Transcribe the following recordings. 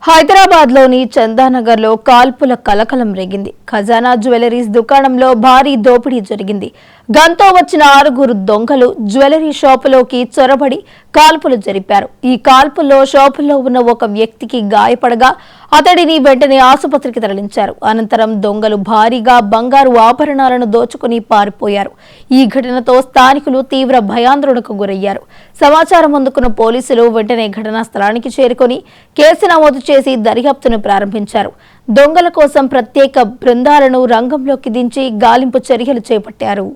హైదరాబాద్ లోని చందానగర్ లో కాల్పుల కలకలం రేగింది. ఖజానా జ్యువెలరీస్ దుకాణంలో భారీ దోపిడీ జరిగింది. గన్తో వచ్చిన 6 దొంగలు జ్యువెలరీ షాపులోకి చొరబడి కాల్పులు జరిపారు. ఈ కాల్పుల్లో షాపులో ఉన్న ఒక వ్యక్తికి గాయపడగా అతడిని వెంటనే ఆసుపత్రికి తరలించారు. అనంతరం దొంగలు భారీగా బంగారు ఆభరణాలను దోచుకుని పారిపోయారు. ఈ ఘటనతో స్థానికులు తీవ్ర భయాందోళనకు గురయ్యారు. సమాచారం అందుకున్న పోలీసులు వెంటనే ఘటనా స్థలానికి చేరుకొని కేసు నమోదు చేసి దర్యాప్తును ప్రారంభించారు. దొంగల కోసం ప్రత్యేక బృందాలను రంగంలోకి దించి గాలింపు చర్యలు చేపట్టారు.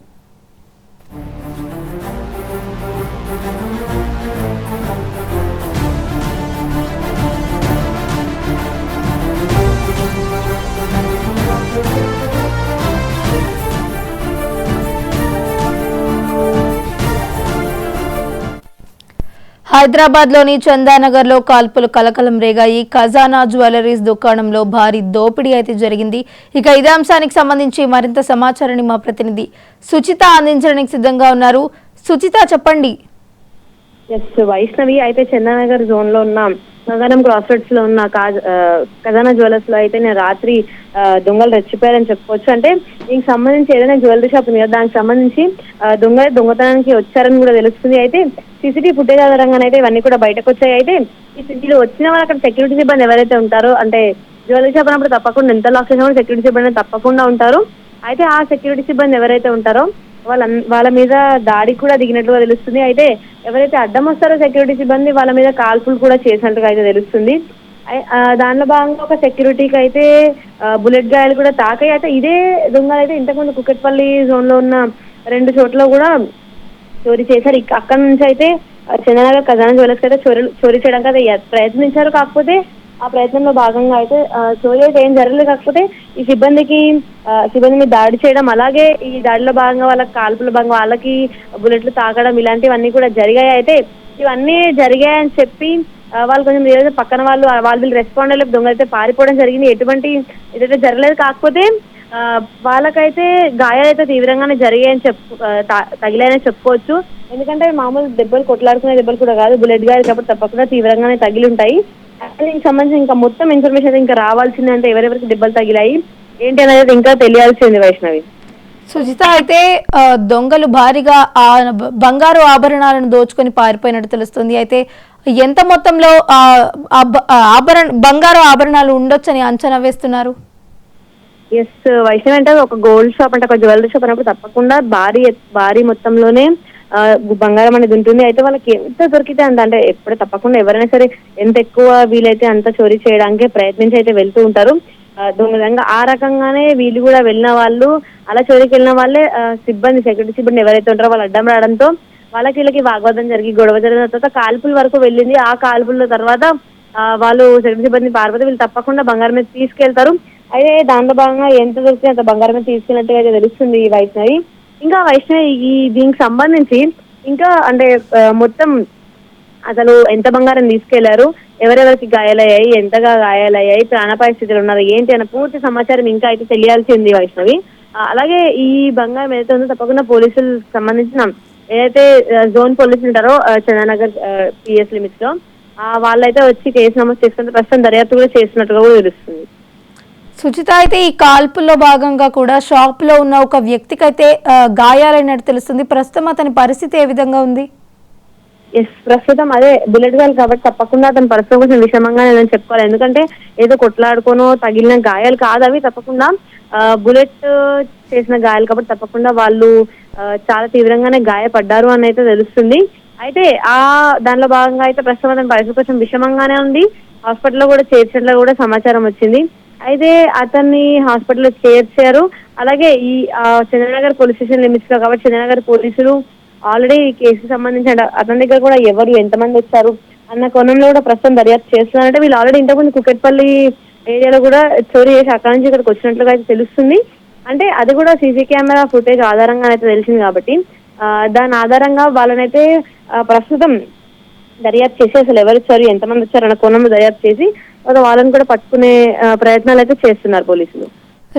హైదరాబాద్ లోని చందానగర్ లో కాల్పులు కలకలం రేగాయి. ఖజానా జ్యువెలరీస్ దుకాణంలో భారీ దోపిడీ అయితే జరిగింది. ఇక ఇదే అంశానికి సంబంధించి మరింత సమాచారాన్ని మా ప్రతినిధి సుచిత అందించడానికి సిద్ధంగా ఉన్నారు. సుచిత, చెప్పండి. వైష్ణవి అయితే చందానగర్ జోన్ లో ఉన్న గంగారం క్రాస్ రోడ్స్ లో ఉన్న ఖజానా జ్యువెలర్స్ లో అయితే నేను రాత్రి దొంగలు రెచ్చిపోయారని చెప్పుకోవచ్చు. అంటే దీనికి సంబంధించి ఏదైనా జ్యువెలరీ షాప్ ఉంది కదా, దానికి సంబంధించి దొంగతనానికి వచ్చారని కూడా తెలుస్తుంది. అయితే సీసీటీవీ ఫుటేజ్ ఆధారంగా అయితే ఇవన్నీ కూడా బయటకు వచ్చాయి. అయితే ఈ సిటీలో వచ్చిన వాళ్ళు అక్కడ సెక్యూరిటీ సిబ్బంది ఎవరైతే ఉంటారో, అంటే జ్యువెలరీ షాప్ అన్నప్పుడు తప్పకుండా ఎంత లాక్ చేసినా కూడా సెక్యూరిటీ సిబ్బంది తప్పకుండా ఉంటారు. అయితే ఆ సెక్యూరిటీ సిబ్బంది ఎవరైతే ఉంటారో వాళ్ళ మీద దాడి కూడా దిగినట్లుగా తెలుస్తుంది. అయితే ఎవరైతే అడ్డం వస్తారో సెక్యూరిటీ సిబ్బంది వాళ్ళ మీద కాల్పులు కూడా చేసినట్టుగా అయితే తెలుస్తుంది. దానిలో భాగంగా ఒక సెక్యూరిటీకి అయితే బుల్లెట్ గాయాలు కూడా తాకాయి. అయితే ఇదే దొంగలు అయితే ఇంతకుముందు కుకట్పల్లి జోన్ లో ఉన్న 2 చోట్ల కూడా చోరీ చేశారు. అక్కడ నుంచి అయితే చందానగర్ ఖజానా జ్యువెలర్స్ అయితే చోరీ చేయడానికి అయితే ప్రయత్నించారు. కాకపోతే ఆ ప్రయత్నంలో భాగంగా అయితే చోరీ అయితే ఏం జరగలేదు. కాకపోతే ఈ సిబ్బంది మీద దాడి చేయడం, అలాగే ఈ దాడిలో భాగంగా వాళ్ళకి కాల్పుల భాగంగా వాళ్ళకి బుల్లెట్లు తాకడం, ఇలాంటివన్నీ కూడా జరిగాయి. అయితే ఇవన్నీ జరిగాయని చెప్పి వాళ్ళు కొంచెం ఏదైతే పక్కన వాళ్ళు రెస్పాండ్ అయ్యే దొంగ అయితే పారిపోవడం జరిగింది. ఎటువంటి ఏదైతే జరగలేదు. కాకపోతే వాళ్ళకైతే గాయాలైతే తీవ్రంగానే జరిగాయని తగిలాయని చెప్పుకోవచ్చు. ఎందుకంటే మామూలు దెబ్బలు, కొట్లాడుకునే దెబ్బలు కూడా కాదు, బుల్లెట్ గాయాలు కాబట్టి తప్పకుండా తీవ్రంగానే తగిలి ఉంటాయి. దీనికి సంబంధించి ఇంకా మొత్తం ఇన్ఫర్మేషన్ ఇంకా రావాల్సింది, అంటే ఎవరెవరికి దెబ్బలు తగిలాయి ఏంటి అనేది ఇంకా తెలియాల్సింది. వైష్ణవి, సుజిత, అయితే దొంగలు భారీగా బంగారు ఆభరణాలను దోచుకొని పారిపోయినట్టు తెలుస్తుంది. అయితే ఎంత మొత్తంలో బంగారు ఆభరణాలు ఉండొచ్చని అంచనా వేస్తున్నారు? వైష్ణవి, అంటే ఒక గోల్డ్ షాప్, అంటే ఒక జ్యువెలరీ షాప్ అన్నప్పుడు తప్పకుండా భారీ మొత్తంలోనే బంగారం అనేది ఉంటుంది. అయితే వాళ్ళకి ఎంత దొరికితే అంత, అంటే ఎప్పుడు తప్పకుండా ఎవరైనా సరే ఎంత ఎక్కువ వీలైతే అంత చోరీ చేయడానికి ప్రయత్నించి అయితే వెళ్తూ ఉంటారు. దొంగతంగా ఆ రకంగానే వీళ్ళు కూడా వెళ్ళిన వాళ్ళు, అలా చోరీకి వెళ్ళిన వాళ్ళే సెక్యూరిటీ సిబ్బంది ఎవరైతే ఉంటారో వాళ్ళు అడ్డం రావడంతో వీళ్ళకి వాగ్వాదం జరిగి గొడవ జరిగిన తర్వాత కాల్పుల వరకు వెళ్ళింది. ఆ కాల్పుల తర్వాత వాళ్ళు సెక్యూరిటీ సిబ్బంది పారిపోతే వీళ్ళు తప్పకుండా బంగారం మీద తీసుకెళ్తారు. అయితే దాంట్లో భాగంగా ఎంత దొరికితే అంత బంగారం మీద తీసుకెళ్ళినట్టుగా అయితే తెలుస్తుంది వైష్ణవి. ఇంకా వైష్ణవి, దీనికి సంబంధించి ఇంకా అంటే మొత్తం అసలు ఎంత బంగారం తీసుకెళ్లారు, ఎవరెవరికి గాయాలయ్యాయి, ఎంతగా గాయాలయ్యాయి, ప్రాణాపాయ స్థితిలో ఉన్నారు ఏంటి అన్న పూర్తి సమాచారం ఇంకా అయితే తెలియాల్సింది వైష్ణవి. అలాగే ఈ బంగారం ఏదైతే ఉందో తప్పకుండా పోలీసులకు సంబంధించిన ఏదైతే జోన్ పోలీసులు ఉంటారో చందానగర్ పిఎస్ లిమిట్స్ లో వాళ్ళైతే వచ్చి కేసు నమోదు చేసుకుంటే ప్రస్తుతం దర్యాప్తు కూడా చేస్తున్నట్టుగా కూడా తెలుస్తుంది. సుచిత, అయితే ఈ కాల్పుల్లో భాగంగా కూడా షాప్ లో ఉన్న ఒక వ్యక్తికి అయితే గాయాలైనట్టు తెలుస్తుంది. ప్రస్తుతం అతని పరిస్థితి ఏ విధంగా ఉంది? ప్రస్తుతం అదే బుల్లెట్ గాయాలు కాబట్టి తప్పకుండా అతని పరిస్థితి కొంచెం విషమంగా నేను చెప్పుకోవాలి. ఎందుకంటే ఏదో కొట్లాడుకోనో తగిలిన గాయాలు కాదు అవి, తప్పకుండా బుల్లెట్ చేసిన గాయాలు కాబట్టి తప్పకుండా వాళ్ళు చాలా తీవ్రంగానే గాయపడ్డారు అని అయితే తెలుస్తుంది. అయితే దానిలో భాగంగా అయితే ప్రస్తుతం అతని పరిస్థితి కొంచెం విషమంగానే ఉంది. హాస్పిటల్లో కూడా చేర్చినట్లు కూడా సమాచారం వచ్చింది. అయితే అతన్ని హాస్పిటల్లో చేర్చారు. అలాగే ఈ చంద్రనగర్ పోలీస్ స్టేషన్ లిమిట్స్ లో కాబట్టి చంద్రనగర్ పోలీసులు ఆల్రెడీ ఈ కేసుకు సంబంధించి అతని దగ్గర కూడా ఎవరు ఎంతమంది వచ్చారు అన్న కోణంలో కూడా ప్రస్తుతం దర్యాప్తు చేస్తున్నారంటే వీళ్ళు ఆల్రెడీ ఇంతకుముందు కుకట్పల్లి ఏరియాలో కూడా చోరీ చేసి అక్కడి నుంచి ఇక్కడికి వచ్చినట్లుగా అయితే తెలుస్తుంది. అంటే అది కూడా సీసీ కెమెరా ఫుటేజ్ ఆధారంగా అయితే తెలిసింది కాబట్టి దాని ఆధారంగా వాళ్ళనైతే ప్రస్తుతం దర్యాప్తు చేసి అసలు ఎవరు వచ్చారు, ఎంతమంది వచ్చారు అన్న కోణంలో దర్యాప్తు చేసి వాళ్ళని కూడా పట్టుకునే ప్రయత్నాలు అయితే చేస్తున్నారు పోలీసులు.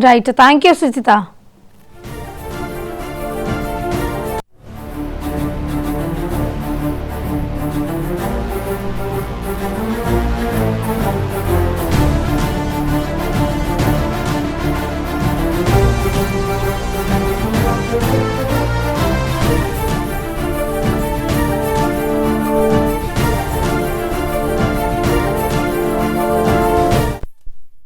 Right, thank you Sujitha.